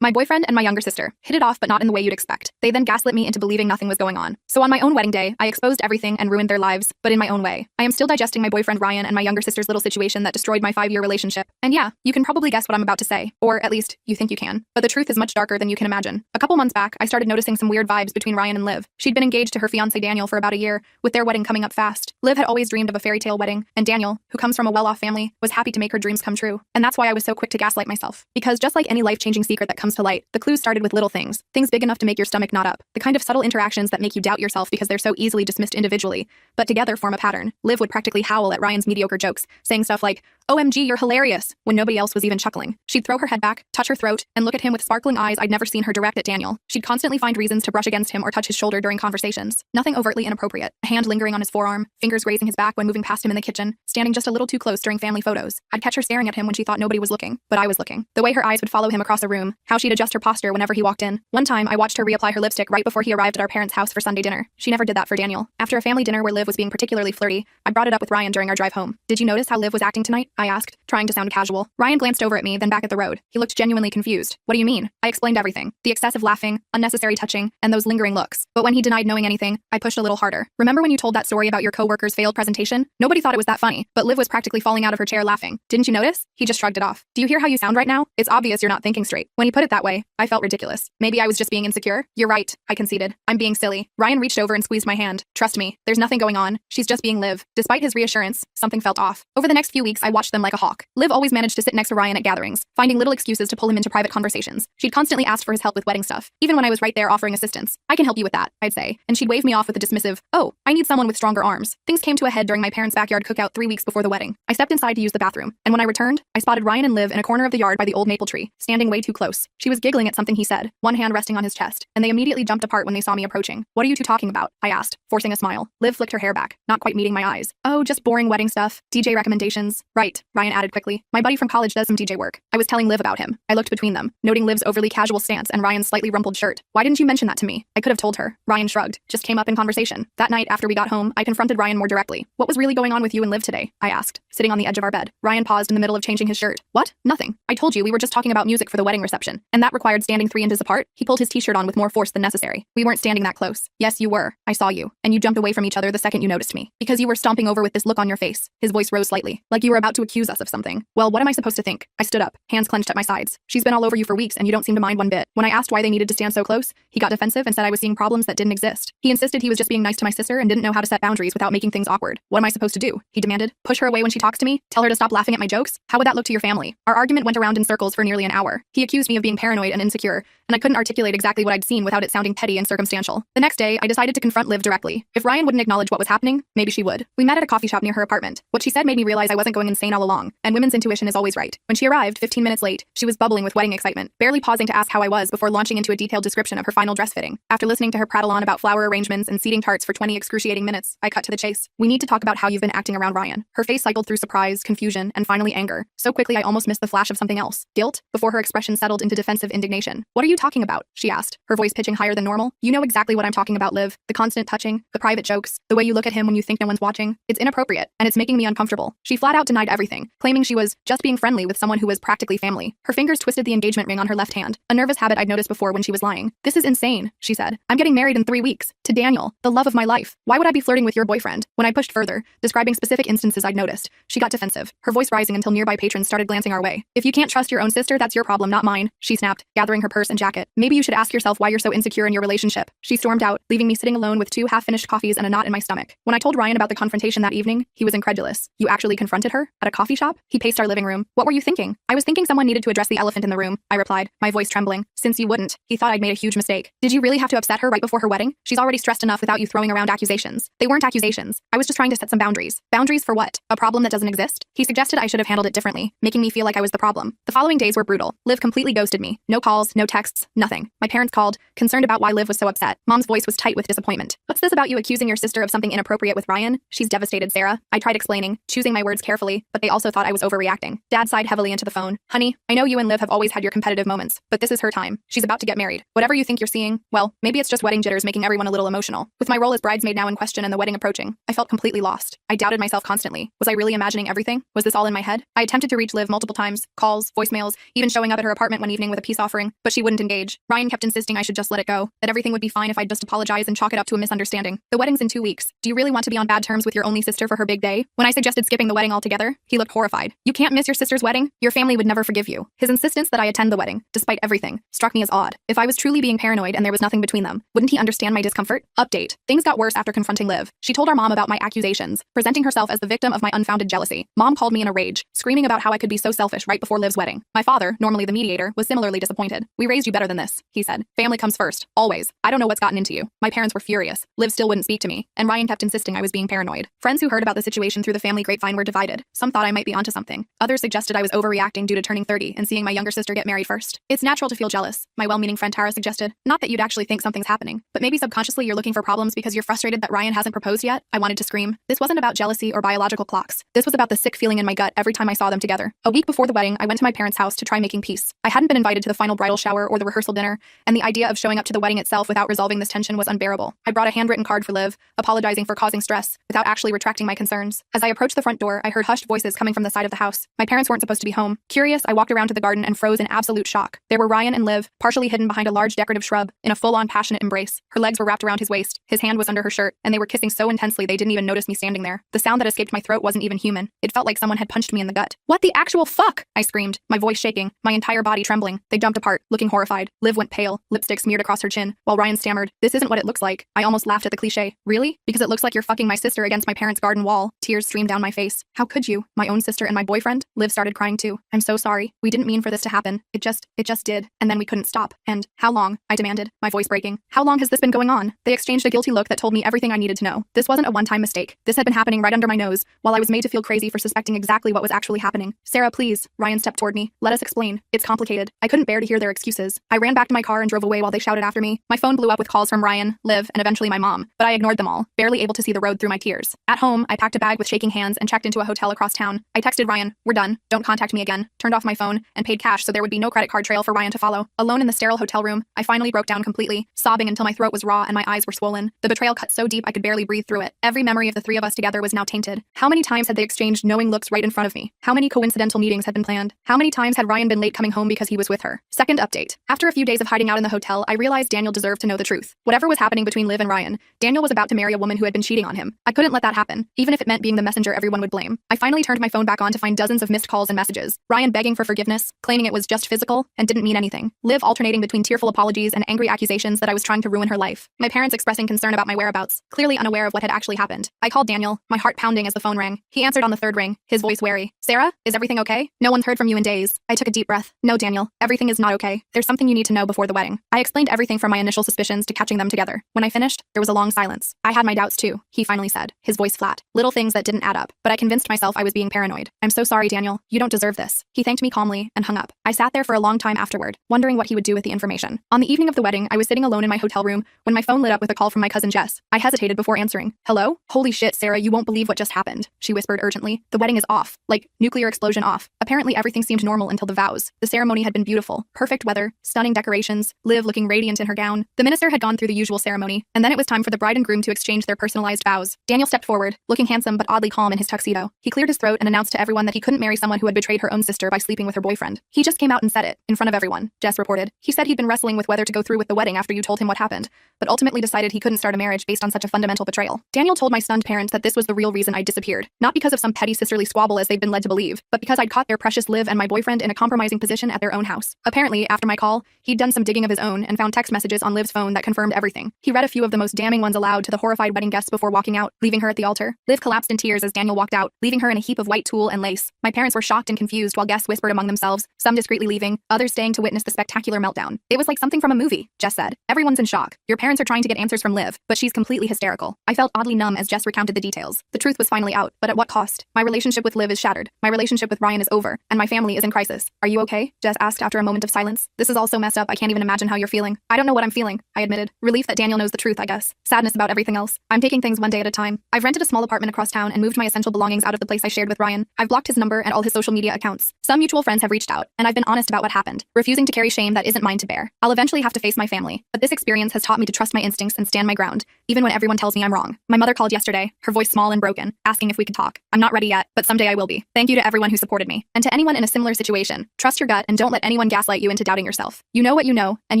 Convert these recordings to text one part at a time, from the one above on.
My boyfriend and my younger sister hit it off, but not in the way you'd expect. They then gaslit me into believing nothing was going on. So on my own wedding day, I exposed everything and ruined their lives, but in my own way. I am still digesting my boyfriend Ryan and my younger sister's little situation that destroyed my 5-year relationship. And yeah, you can probably guess what I'm about to say, or at least you think you can. But the truth is much darker than you can imagine. A couple months back, I started noticing some weird vibes between Ryan and Liv. She'd been engaged to her fiancé Daniel for about a year, with their wedding coming up fast. Liv had always dreamed of a fairy tale wedding, and Daniel, who comes from a well-off family, was happy to make her dreams come true. And that's why I was so quick to gaslight myself. Because just like any life-changing secret that comes to light, the clues started with little things big enough to make your stomach knot up, the kind of subtle interactions that make you doubt yourself because they're so easily dismissed individually, but together form a pattern. Liv would practically howl at Ryan's mediocre jokes, saying stuff like, "OMG, you're hilarious," when nobody else was even chuckling. She'd throw her head back, touch her throat, and look at him with sparkling eyes I'd never seen her direct at Daniel. She'd constantly find reasons to brush against him or touch his shoulder during conversations. Nothing overtly inappropriate. A hand lingering on his forearm, fingers grazing his back when moving past him in the kitchen, standing just a little too close during family photos. I'd catch her staring at him when she thought nobody was looking, but I was looking. The way her eyes would follow him across the room, how she'd adjust her posture whenever he walked in. One time, I watched her reapply her lipstick right before he arrived at our parents' house for Sunday dinner. She never did that for Daniel. After a family dinner where Liv was being particularly flirty, I brought it up with Ryan during our drive home. "Did you notice how Liv was acting tonight?" I asked, trying to sound casual. Ryan glanced over at me, then back at the road. He looked genuinely confused. "What do you mean?" I explained everything. The excessive laughing, unnecessary touching, and those lingering looks. But when he denied knowing anything, I pushed a little harder. "Remember when you told that story about your coworker's failed presentation? Nobody thought it was that funny, but Liv was practically falling out of her chair laughing. Didn't you notice?" He just shrugged it off. "Do you hear how you sound right now? It's obvious you're not thinking straight." When he put it that way, I felt ridiculous. Maybe I was just being insecure? "You're right," I conceded. "I'm being silly." Ryan reached over and squeezed my hand. "Trust me, there's nothing going on. She's just being Liv." Despite his reassurance, something felt off. Over the next few weeks, I watched them like a hawk. Liv always managed to sit next to Ryan at gatherings, finding little excuses to pull him into private conversations. She'd constantly asked for his help with wedding stuff, even when I was right there offering assistance. "I can help you with that," I'd say, and she'd wave me off with a dismissive, "Oh, I need someone with stronger arms." Things came to a head during my parents' backyard cookout 3 weeks before the wedding. I stepped inside to use the bathroom, and when I returned, I spotted Ryan and Liv in a corner of the yard by the old maple tree, standing way too close. She was giggling at something he said, one hand resting on his chest, and they immediately jumped apart when they saw me approaching. "What are you two talking about?" I asked, forcing a smile. Liv flicked her hair back, not quite meeting my eyes. "Oh, just boring wedding stuff. DJ recommendations." "Right," Ryan added quickly. "My buddy from college does some DJ work." I was telling Liv about him. I looked between them, noting Liv's overly casual stance and Ryan's slightly rumpled shirt. "Why didn't you mention that to me?" I could have told her. Ryan shrugged. "Just came up in conversation." That night after we got home, I confronted Ryan more directly. "What was really going on with you and Liv today?" I asked, sitting on the edge of our bed. Ryan paused in the middle of changing his shirt. "What? Nothing. I told you we were just talking about music for the wedding reception, and that required standing 3 inches apart." He pulled his t-shirt on with more force than necessary. "We weren't standing that close." "Yes, you were. I saw you, and you jumped away from each other the second you noticed me. Because you were stomping over with this look on your face." His voice rose slightly, like you were about to accuse us of something. "Well, what am I supposed to think?" I stood up, hands clenched at my sides. "She's been all over you for weeks and you don't seem to mind one bit." When I asked why they needed to stand so close, he got defensive and said I was seeing problems that didn't exist. He insisted he was just being nice to my sister and didn't know how to set boundaries without making things awkward. "What am I supposed to do?" he demanded. "Push her away when she talks to me? Tell her to stop laughing at my jokes? How would that look to your family?" Our argument went around in circles for nearly an hour. He accused me of being paranoid and insecure, and I couldn't articulate exactly what I'd seen without it sounding petty and circumstantial. The next day, I decided to confront Liv directly. If Ryan wouldn't acknowledge what was happening, maybe she would. We met at a coffee shop near her apartment. What she said made me realize I wasn't going insane all along, and women's intuition is always right. When she arrived, 15 minutes late, she was bubbling with wedding excitement, barely pausing to ask how I was before launching into a detailed description of her final dress fitting. After listening to her prattle on about flower arrangements and seating tarts for 20 excruciating minutes, I cut to the chase. "We need to talk about how you've been acting around Ryan." Her face cycled through surprise, confusion, and finally anger. So quickly I almost missed the flash of something else. Guilt, before her expression settled into defensive indignation. "What are you talking about?" she asked, her voice pitching higher than normal. "You know exactly what I'm talking about, Liv. The constant touching, the private jokes, the way you look at him when you think no one's watching. It's inappropriate, and it's making me uncomfortable." She flat out denied everything, claiming she was just being friendly with someone who was practically family. Her fingers twisted the engagement ring on her left hand, a nervous habit I'd noticed before when she was lying. "This is insane," she said. "I'm getting married in 3 weeks, to Daniel, the love of my life. Why would I be flirting with your boyfriend?" When I pushed further, describing specific instances I'd noticed, she got defensive, her voice rising until nearby patrons started glancing our way. "If you can't trust your own sister, that's your problem, not mine," she snapped, gathering her purse and jacket. "Maybe you should ask yourself why you're so insecure in your relationship." She stormed out, leaving me sitting alone with 2 half-finished coffees and a knot in my stomach. When I told Ryan about the confrontation that evening, he was incredulous. "You actually confronted her? At a coffee shop?" He paced our living room. "What were you thinking?" "I was thinking someone needed to address the elephant in the room," I replied, my voice trembling. "Since you wouldn't." He thought I'd made a huge mistake. "Did you really have to upset her right before her wedding? She's already stressed enough without you throwing around accusations." "They weren't accusations. I was just trying to set some boundaries." "Boundaries for what? A problem that doesn't exist?" He suggested I should have handled it differently, making me feel like I was the problem. The following days were brutal. Liv completely ghosted me. No calls, no texts, nothing. My parents called, concerned about why Liv was so upset. Mom's voice was tight with disappointment. "What's this about you accusing your sister of something inappropriate with Ryan? She's devastated, Sarah." I tried explaining, choosing my words carefully, but but they also thought I was overreacting. Dad sighed heavily into the phone. Honey, I know you and Liv have always had your competitive moments, but this is her time. She's about to get married. Whatever you think you're seeing, well, maybe it's just wedding jitters making everyone a little emotional. With my role as bridesmaid now in question and the wedding approaching, I felt completely lost. I doubted myself constantly. Was I really imagining everything? Was this all in my head? I attempted to reach Liv multiple times, calls, voicemails, even showing up at her apartment one evening with a peace offering, but she wouldn't engage. Ryan kept insisting I should just let it go, that everything would be fine if I'd just apologize and chalk it up to a misunderstanding. The wedding's in 2 weeks. Do you really want to be on bad terms with your only sister for her big day? When I suggested skipping the wedding altogether, he looked horrified. You can't miss your sister's wedding? Your family would never forgive you. His insistence that I attend the wedding, despite everything, struck me as odd. If I was truly being paranoid and there was nothing between them, wouldn't he understand my discomfort? Update. Things got worse after confronting Liv. She told our mom about my accusations, presenting herself as the victim of my unfounded jealousy. Mom called me in a rage, screaming about how I could be so selfish right before Liv's wedding. My father, normally the mediator, was similarly disappointed. We raised you better than this, he said. Family comes first, always. I don't know what's gotten into you. My parents were furious. Liv still wouldn't speak to me, and Ryan kept insisting I was being paranoid. Friends who heard about the situation through the family grapevine were divided. Some thought I might be onto something. Others suggested I was overreacting due to turning 30 and seeing my younger sister get married first. It's natural to feel jealous, my well-meaning friend Tara suggested. Not that you'd actually think something's happening, but maybe subconsciously you're looking for problems because you're frustrated that Ryan hasn't proposed yet. I wanted to scream. This wasn't about jealousy or biological clocks. This was about the sick feeling in my gut every time I saw them together. A week before the wedding, I went to my parents' house to try making peace. I hadn't been invited to the final bridal shower or the rehearsal dinner, and the idea of showing up to the wedding itself without resolving this tension was unbearable. I brought a handwritten card for Liv, apologizing for causing stress, without actually retracting my concerns. As I approached the front door, I heard hushed voices coming from the side of the house. My parents weren't supposed to be home. Curious, I walked around to the garden and froze in absolute shock. There were Ryan and Liv, partially hidden behind a large decorative shrub, in a full-on passionate embrace. Her legs were wrapped around his waist, his hand was under her shirt, and they were kissing so intensely they didn't even notice me standing there. The sound that escaped my throat wasn't even human. It felt like someone had punched me in the gut. What the actual fuck? I screamed, my voice shaking, my entire body trembling. They jumped apart, looking horrified. Liv went pale, lipstick smeared across her chin, while Ryan stammered, "This isn't what it looks like." I almost laughed at the cliche. Really? Because it looks like you're fucking my sister against my parents' garden wall. Tears streamed down my face. How could you? My own sister and my boyfriend? Liv started crying too. I'm so sorry. We didn't mean for this to happen. It just did. And then we couldn't stop. And how long? I demanded, my voice breaking. How long has this been going on? They exchanged a guilty look that told me everything I needed to know. This wasn't a one-time mistake. This had been happening right under my nose, while I was made to feel crazy for suspecting exactly what was actually happening. Sarah, please. Ryan stepped toward me. Let us explain. It's complicated. I couldn't bear to hear their excuses. I ran back to my car and drove away while they shouted after me. My phone blew up with calls from Ryan, Liv, and eventually my mom, but I ignored them all, barely able to see the road through my tears. At home, I packed a bag with shaking hands and checked into a hotel across town. I texted Ryan, "We're done. Don't contact me again," turned off my phone, and paid cash so there would be no credit card trail for Ryan to follow. Alone in the sterile hotel room, I finally broke down completely, sobbing until my throat was raw and my eyes were swollen. The betrayal cut so deep I could barely breathe through it. Every memory of the three of us together was now tainted. How many times had they exchanged knowing looks right in front of me? How many coincidental meetings had been planned? How many times had Ryan been late coming home because he was with her? Second update. After a few days of hiding out in the hotel, I realized Daniel deserved to know the truth. Whatever was happening between Liv and Ryan, Daniel was about to marry a woman who had been cheating on him. I couldn't let that happen, even if it meant being the messenger everyone would blame. I finally turned my phone back on to find dozens of missed calls and messages. Ryan begging for forgiveness, claiming it was just physical and didn't mean anything. Liv alternating between tearful apologies and angry accusations that I was trying to ruin her life. My parents expressing concern about my whereabouts, clearly unaware of what had actually happened. I called Daniel, my heart pounding as the phone rang. He answered on the third ring, his voice wary. "Sarah, is everything okay? No one's heard from you in days." I took a deep breath. "No, Daniel, everything is not okay. There's something you need to know before the wedding." I explained everything from my initial suspicions to catching them together. When I finished, there was a long silence. "I had my doubts too," he finally said, his voice flat. Little things that didn't add up, but I convinced myself I was being paranoid. "I'm so sorry, Daniel. You don't deserve this." He thanked me calmly and hung up. I sat there for a long time afterward, wondering what he would do with the information. On the evening of the wedding, I was sitting alone in my hotel room when my phone lit up with a call from my cousin Jess. I hesitated before answering. "Hello? Holy shit, Sarah, you won't believe what just happened," she whispered urgently. "The wedding is off. Like, nuclear explosion off." Apparently everything seemed normal until the vows. The ceremony had been beautiful. Perfect weather, stunning decorations, Liv looking radiant in her gown. The minister had gone through the usual ceremony, and then it was time for the bride and groom to exchange their personalized vows. Daniel stepped forward, looking handsome but oddly calm in his tuxedo. He cleared his throat and announced to everyone that he couldn't marry someone who had betrayed her own sister by sleeping with her boyfriend. "He just came out and said it, in front of everyone," Jess reported. "He said he'd been wrestling with whether to go through with the wedding after you told him what happened, but ultimately decided he couldn't start a marriage based on such a fundamental betrayal." Daniel told my stunned parents that this was the real reason I'd disappeared. Not because of some petty sisterly squabble as they'd been led to believe, but because I'd caught their precious Liv and my boyfriend in a compromising position at their own house. Apparently, after my call, he'd done some digging of his own and found text messages on Liv's phone that confirmed everything. He read a few of the most damning ones aloud to the horrified wedding guests before walking out, leaving her at the altar. Liv collapsed in tears as Daniel walked out, leaving her in a heap of white tulle and lace. My parents were shocked and confused while guests whispered among themselves, some discreetly leaving, others staying to witness the spectacular meltdown. "It was like something from a movie," Jess said. "Everyone's in shock. Your parents are trying to get answers from Liv, but she's completely hysterical." I felt oddly numb as Jess recounted the details. The truth was finally out, but at what cost? My relationship with Liv is shattered. My relationship with Ryan is over, and my family is in crisis. "Are you okay?" Jess asked after a moment of silence. "This is all so messed up, I can't even imagine how you're feeling." "I don't know what I'm feeling," I admitted. Relief that Daniel knows the truth, I guess. Sadness about everything else. "I'm taking things one day at a time. I've rented a small apartment across town and moved my essential belongings out of the place I shared shared with Ryan. I've blocked his number and all his social media accounts. Some mutual friends have reached out, and I've been honest about what happened, refusing to carry shame that isn't mine to bear. I'll eventually have to face my family, but this experience has taught me to trust my instincts and stand my ground, even when everyone tells me I'm wrong. My mother called yesterday, her voice small and broken, asking if we could talk. I'm not ready yet, but someday I will be. Thank you to everyone who supported me. And to anyone in a similar situation, trust your gut and don't let anyone gaslight you into doubting yourself. You know what you know, and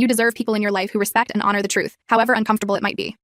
you deserve people in your life who respect and honor the truth, however uncomfortable it might be.